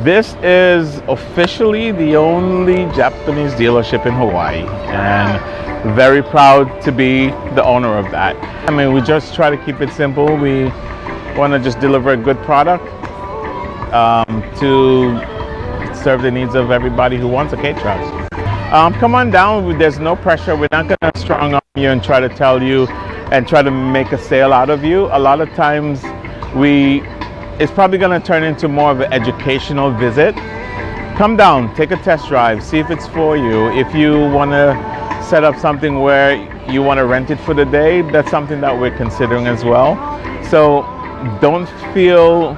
This is officially the only Japanese dealership in Hawaii, and very proud to be the owner of that. I mean, we just try to keep it simple. We want to just deliver a good product to serve the needs of everybody who wants a K-Truck. Come on down. There's no pressure. We're not going to strong arm you and try to tell you and try to make a sale out of you. A lot of times it's probably going to turn into more of an educational visit. Come down, take a test drive, see if it's for you. If you want to set up something where you want to rent it for the day, that's something that we're considering as well. So don't feel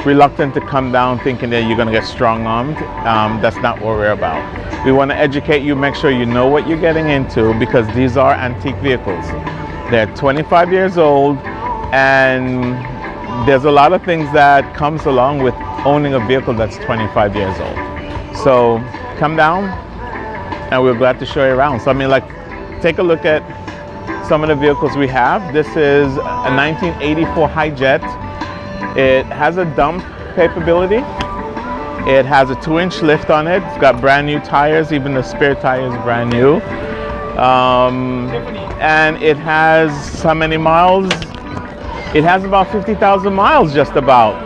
reluctant to come down thinking that you're going to get strong-armed. That's not what we're about. We want to educate you, make sure you know what you're getting into, because these are antique vehicles. They're 25 years old, and there's a lot of things that comes along with owning a vehicle that's 25 years old. So come down and we're glad to show you around. So I mean, like, take a look at some of the vehicles we have. This is a 1984 Hi-Jet. It has a dump capability. It has a 2-inch lift on it. It's got brand new tires, even the spare tire is brand new. And it has how many miles? It has about 50,000 miles just about.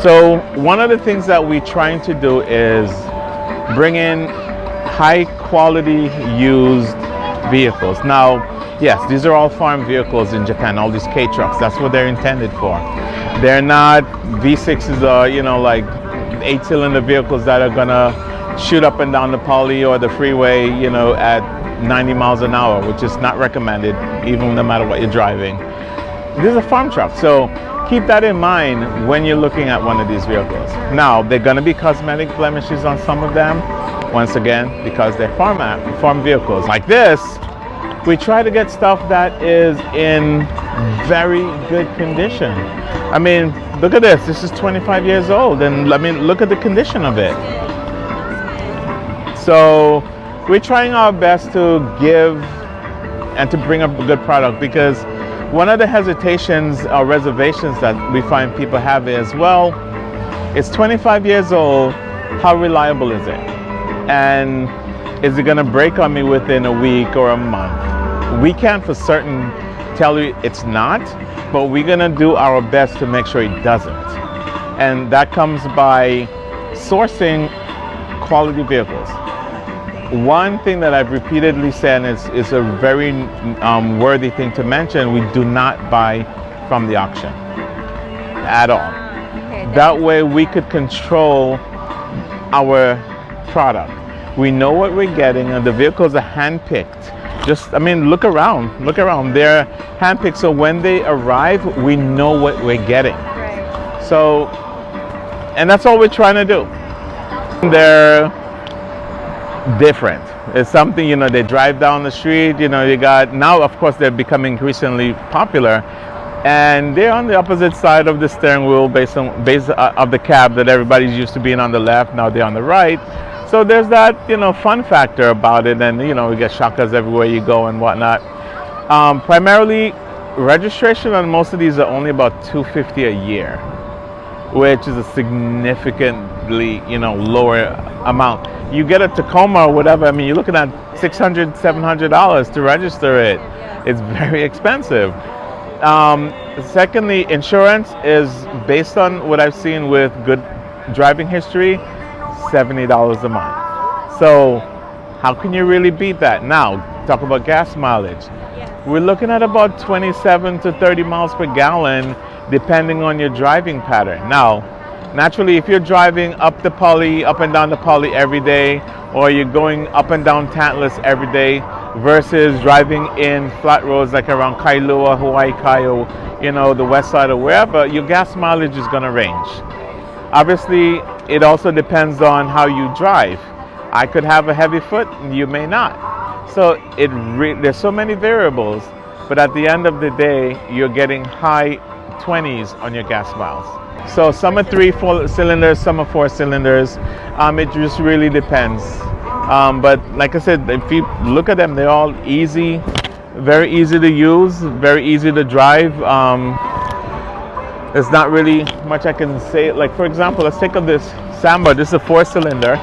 So one of the things that we're trying to do is bring in high quality used vehicles. Now, yes, these are all farm vehicles in Japan, all these K-Trucks. That's what they're intended for. They're not V6s or, you know, like 8-cylinder vehicles that are gonna shoot up and down the poly or the freeway, you know, at 90 miles an hour, which is not recommended, even no matter what you're driving. This is a farm truck, so keep that in mind when you're looking at one of these vehicles. Now, they're going to be cosmetic blemishes on some of them, once again, because they're farm vehicles. Like this, we try to get stuff that is in very good condition. I mean, look at this. This is 25 years old, and I mean, look at the condition of it. So we're trying our best to give and to bring up a good product, because one of the hesitations or reservations that we find people have is, well, it's 25 years old, how reliable is it? And is it gonna break on me within a week or a month? We can't for certain tell you it's not, but we're gonna do our best to make sure it doesn't. And that comes by sourcing quality vehicles. One thing that I've repeatedly said is a very worthy thing to mention: we do not buy from the auction at all. Okay, that way we could control our product. We know what we're getting, and the vehicles are handpicked. Just, I mean, look around. They're handpicked, so when they arrive, we know what we're getting. Right. So, and that's all we're trying to do. They're different. It's something, you know, they drive down the street, you know, you got, now of course they're becoming increasingly popular, and they're on the opposite side of the steering wheel base of the cab that everybody's used to being on the left. Now they're on the right. So there's that, you know, fun factor about it, and you know, we get shockers everywhere you go and whatnot. Primarily, registration on most of these are only about $250 a year, which is a significantly, you know, lower amount. You get a Tacoma or whatever, I mean, you're looking at $600, $700 to register it. It's very expensive. Secondly, insurance is, based on what I've seen with good driving history, $70 a month. So how can you really beat that? Now, talk about gas mileage. We're looking at about 27 to 30 miles per gallon, depending on your driving pattern. Now, naturally, if you're driving up and down the poly every day, or you're going up and down Tantalus every day, versus driving in flat roads like around Kailua, Hawaii Kai, or, you know, the west side or wherever, your gas mileage is going to range. Obviously, it also depends on how you drive. I could have a heavy foot, and you may not. So there's so many variables, but at the end of the day, you're getting high 20s on your gas miles. So some are 3-4 cylinders, some are 4 cylinders. It just really depends. But like I said, if you look at them, they're all easy, very easy to use, very easy to drive. There's not really much I can say. Like, for example, let's take up this Sandbar. This is a 4-cylinder.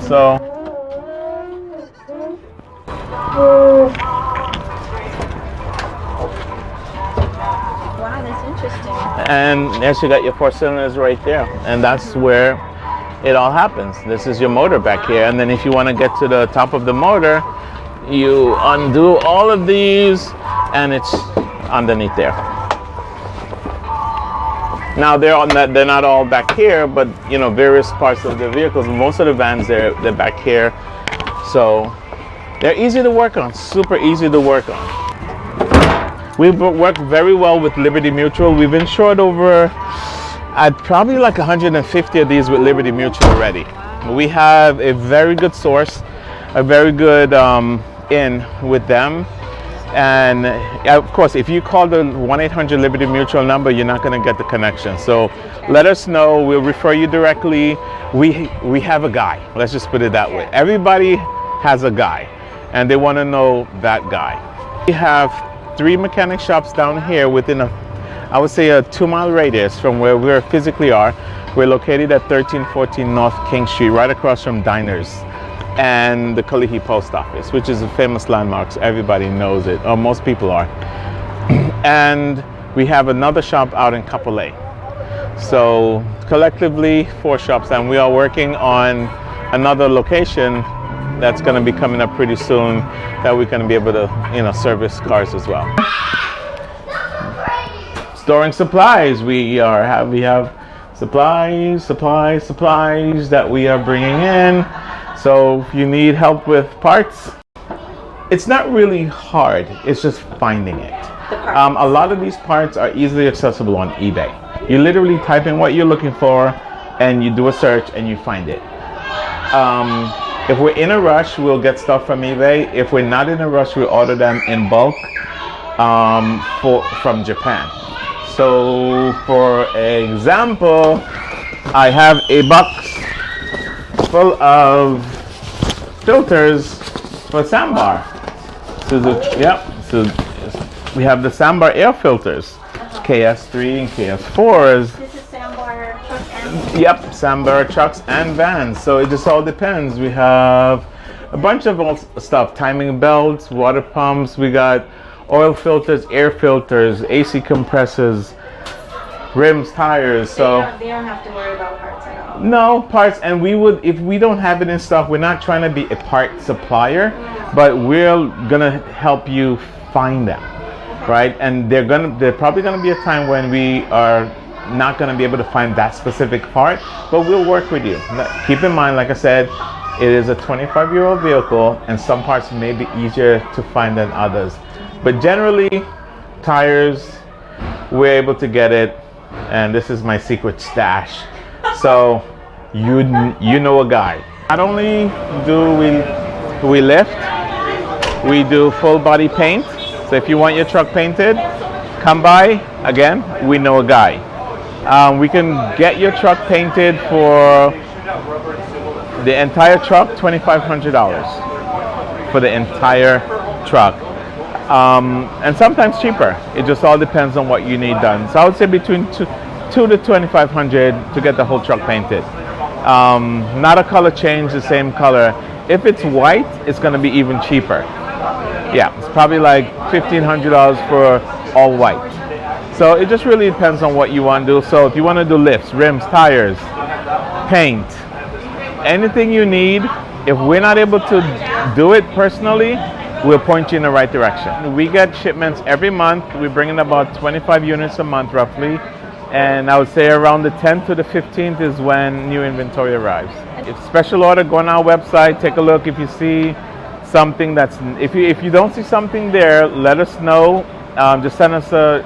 So wow, that's interesting. and yes, you got your 4 cylinders right there, and that's where it all happens. This is your motor back here, and then if you want to get to the top of the motor, you undo all of these, and it's underneath there. Now they're not all back here, but you know, various parts of the vehicles. Most of the vans they're back here, so they're easy to work on. Super easy to work on. We've worked very well with Liberty Mutual. We've insured over probably like 150 of these with Liberty Mutual already. We have a very good source, a very good in with them. And of course, if you call the 1-800 Liberty Mutual number, you're not going to get the connection. So let us know. We'll refer you directly. We have a guy. Let's just put it that way. Everybody has a guy, and they want to know that guy. We have 3 mechanic shops down here within I would say a 2-mile radius from where we physically are. We're located at 1314 North King Street, right across from Diners and the Kalihi Post Office, which is a famous landmark. Everybody knows it, or most people are. And we have another shop out in Kapolei. So collectively 4 shops, and we are working on another location that's going to be coming up pretty soon that we're going to be able to, you know, service cars as well. Storing supplies. We have supplies that we are bringing in. So if you need help with parts, it's not really hard, it's just finding it. A lot of these parts are easily accessible on eBay. You literally type in what you're looking for and you do a search and you find it. If we're in a rush, we'll get stuff from eBay. If we're not in a rush, we order them in bulk from Japan. So for example, I have a box full of filters for Sandbar. So we have the Sandbar air filters, KS3 and KS4s. This is Sandbar trucks and Yep, Sandbar trucks and vans. So it just all depends. We have a bunch of stuff: timing belts, water pumps. We got oil filters, air filters, AC compressors, rims, tires. So they don't have to worry about parts at all. no parts, and we would, if we don't have it in stock, we're not trying to be a part supplier, but we're gonna help you find them, right? And they're probably gonna be a time when we are not gonna be able to find that specific part, but we'll work with you. Keep in mind, like I said, it is a 25-year-old vehicle, and some parts may be easier to find than others. But generally, tires, we're able to get it, and this is my secret stash. So you know a guy. Not only do we lift, we do full body paint. So if you want your truck painted, come by. Again, we know a guy. We can get your truck painted for the entire truck, $2,500 for the entire truck. And sometimes cheaper. It just all depends on what you need done. So I would say between $2,000 to $2,500 to get the whole truck painted. Not a color change, the same color. If it's white, it's going to be even cheaper. Yeah, it's probably like $1,500 for all white. So it just really depends on what you want to do. So if you want to do lifts, rims, tires, paint, anything you need, if we're not able to do it personally, we'll point you in the right direction. We get shipments every month. We bring in about 25 units a month roughly. And I would say around the 10th to the 15th is when new inventory arrives. If special order, go on our website, take a look. If you see something if you don't see something there, let us know. Just send us the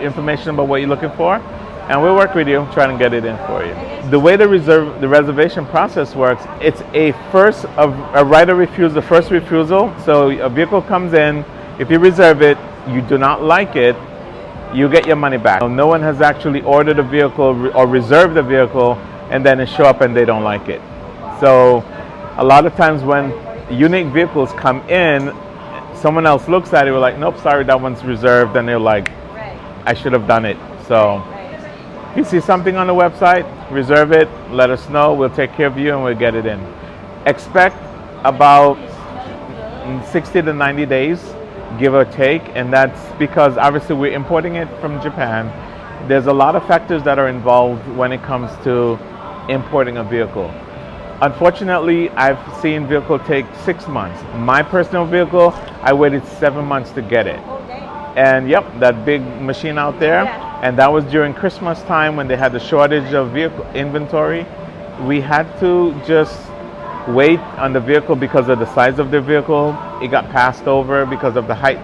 information about what you're looking for, and we'll work with you, trying to get it in for you. The way the reservation process works, it's a right of refusal, the first refusal. So a vehicle comes in, if you reserve it, you do not like it, you get your money back. No one has actually ordered a vehicle or reserved a vehicle and then it show up and they don't like it. So a lot of times when unique vehicles come in, someone else looks at it, we're like, nope, sorry, that one's reserved, and they're like, I should have done it. So If you see something on the website, reserve it, let us know, we'll take care of you and we'll get it in. Expect about 60 to 90 days, give or take, and that's because obviously we're importing it from Japan. There's a lot of factors that are involved when it comes to importing a vehicle. Unfortunately, I've seen vehicle take 6 months. My personal vehicle, I waited 7 months to get it. And yep, that big machine out there, and that was during Christmas time when they had the shortage of vehicle inventory. We had to just wait on the vehicle because of the size of the vehicle. It got passed over because of the height.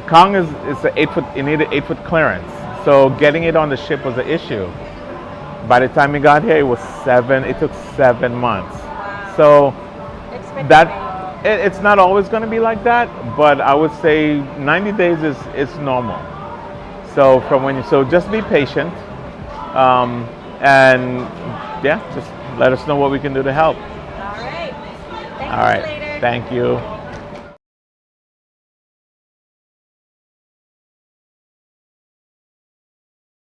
Kong is an 8-foot. It needed 8-foot clearance, so getting it on the ship was an issue. By the time it got here, it was 7. It took 7 months. So it's not always going to be like that, but I would say 90 days is normal. So just be patient, and yeah, just let us know what we can do to help. All right. All right. Thank you.